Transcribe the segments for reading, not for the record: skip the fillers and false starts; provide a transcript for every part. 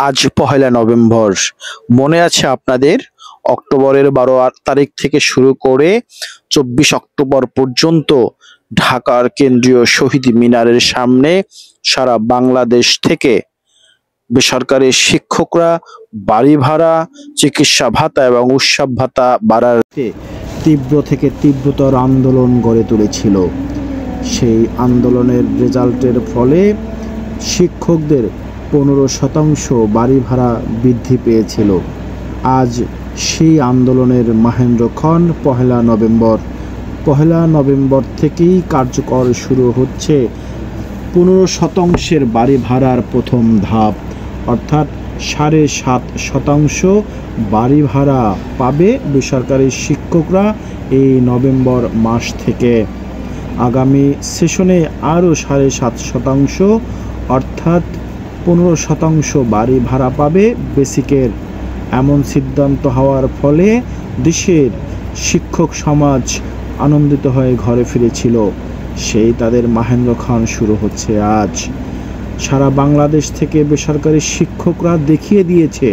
আজ পহেলা নভেম্বর। মনে আছে আপনাদের? অক্টোবরের 12 তারিখ থেকে শুরু করে 24 অক্টোবর পর্যন্ত ঢাকার কেন্দ্রীয় শহীদ মিনারের সামনে সারা বাংলাদেশ থেকে বেসরকারি শিক্ষকরা বাড়ি ভাড়া, চিকিৎসা ভাতা এবং উৎসব ভাতা বাড়াতে তীব্র থেকে তীব্রতর আন্দোলন গড়ে তুলেছিল। সেই আন্দোলনের রেজাল্টের ফলে শিক্ষকদের 15% বাড়ি ভাড়া বৃদ্ধি পেয়েছিল। আজ সেই আন্দোলনের মাহেন্দ্রক্ষণ পহেলা নভেম্বর থেকেই কার্যকর শুরু হচ্ছে 15% বাড়ি ভাড়ার প্রথম ধাপ, অর্থাৎ 7.5% বাড়ি ভাড়া পাবে বেসরকারি শিক্ষকরা এই নভেম্বর মাস থেকে। আগামী সেশনে আরও 7.5% অর্থাৎ 15% বাড়ি ভাড়া পাবে বেসিকের। এমন সিদ্ধান্ত হওয়ার ফলে দেশের শিক্ষক সমাজ আনন্দিত হয়ে ঘরে ফিরেছিল। সেই তাদের মাহেন্দ্রক্ষণ শুরু হচ্ছে আজ। সারা বাংলাদেশ থেকে বেসরকারি শিক্ষকরা দেখিয়ে দিয়েছে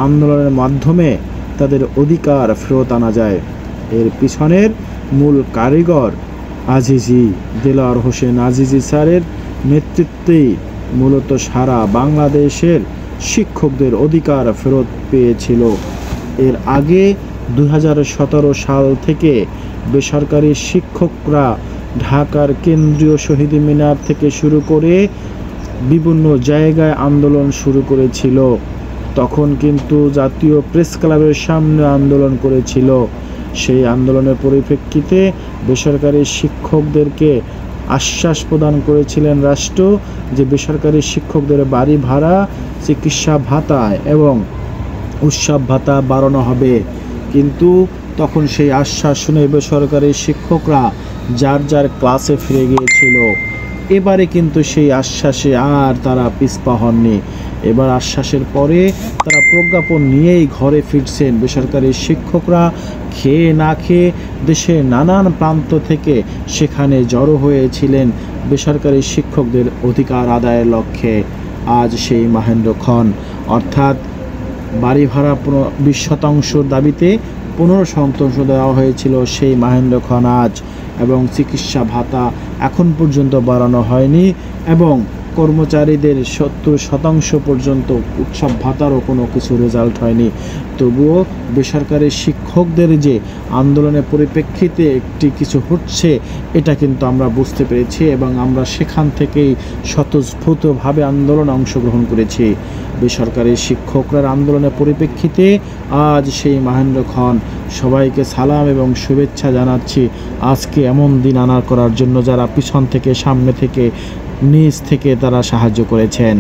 আন্দোলনের মাধ্যমে তাদের অধিকার ফেরত আনা যায়। এর পিছনের মূল কারিগর আজিজি দেলোয়ার হোসেন আজিজি স্যারের নেতৃত্বেই মূলত সারা বাংলাদেশের শিক্ষকদের অধিকার ফেরত পেয়েছিল। এর আগে 2017 সাল থেকে বেসরকারি শিক্ষকরা ঢাকার কেন্দ্রীয় শহীদ মিনার থেকে শুরু করে বিভিন্ন জায়গায় আন্দোলন শুরু করেছিল। তখন কিন্তু জাতীয় প্রেস ক্লাবের সামনে আন্দোলন করেছিল। সেই আন্দোলনের পরিপ্রেক্ষিতে বেসরকারি শিক্ষকদেরকে আশ্বাস প্রদান করেছিলেন রাষ্ট্র যে বেসরকারি শিক্ষকদের বাড়ি ভাড়া, চিকিৎসা ভাতা এবং উৎসব ভাতা বাড়ানো হবে। কিন্তু তখন সেই আশ্বাস শুনে বেসরকারি শিক্ষকরা যার যার ক্লাসে ফিরে গিয়েছিল। এবারে কিন্তু সেই আশ্বাসে আর তারা পিছপা হননি। এবার আশ্বাসের পরে তারা প্রজ্ঞাপন নিয়েই ঘরে ফিরছেন। বেসরকারি শিক্ষকরা খেয়ে না খেয়ে দেশের নানান প্রান্ত থেকে সেখানে জড়ো হয়েছিলেন বেসরকারি শিক্ষকদের অধিকার আদায়ের লক্ষ্যে। আজ সেই মাহেন্দ্রক্ষণ, অর্থাৎ বাড়ি ভাড়া 20% দাবিতে 15% দেওয়া হয়েছিল, সেই মাহেন্দ্রক্ষণ আজ। এবং চিকিৎসা ভাতা এখন পর্যন্ত বাড়ানো হয়নি এবং কর্মচারীদের 70% পর্যন্ত উৎসব ভাতারও কোনো কিছু রেজাল্ট হয়নি। তবুও বেসরকারি শিক্ষকদের যে আন্দোলনের পরিপ্রেক্ষিতে একটি কিছু হচ্ছে এটা কিন্তু আমরা বুঝতে পেরেছি এবং আমরা সেখান থেকেই স্বতঃস্ফূর্তভাবে আন্দোলনে অংশগ্রহণ করেছি। বেসরকারি শিক্ষকরা আন্দোলনের পরিপ্রেক্ষিতে আজ সেই মাহেন্দ্রক্ষণ। সবাইকে সালাম এবং শুভেচ্ছা জানাচ্ছি আজকে এমন দিন আনার করার জন্য, যারা পিছন থেকে, সামনে থেকে, নিচ থেকে তারা সাহায্য করেছেন।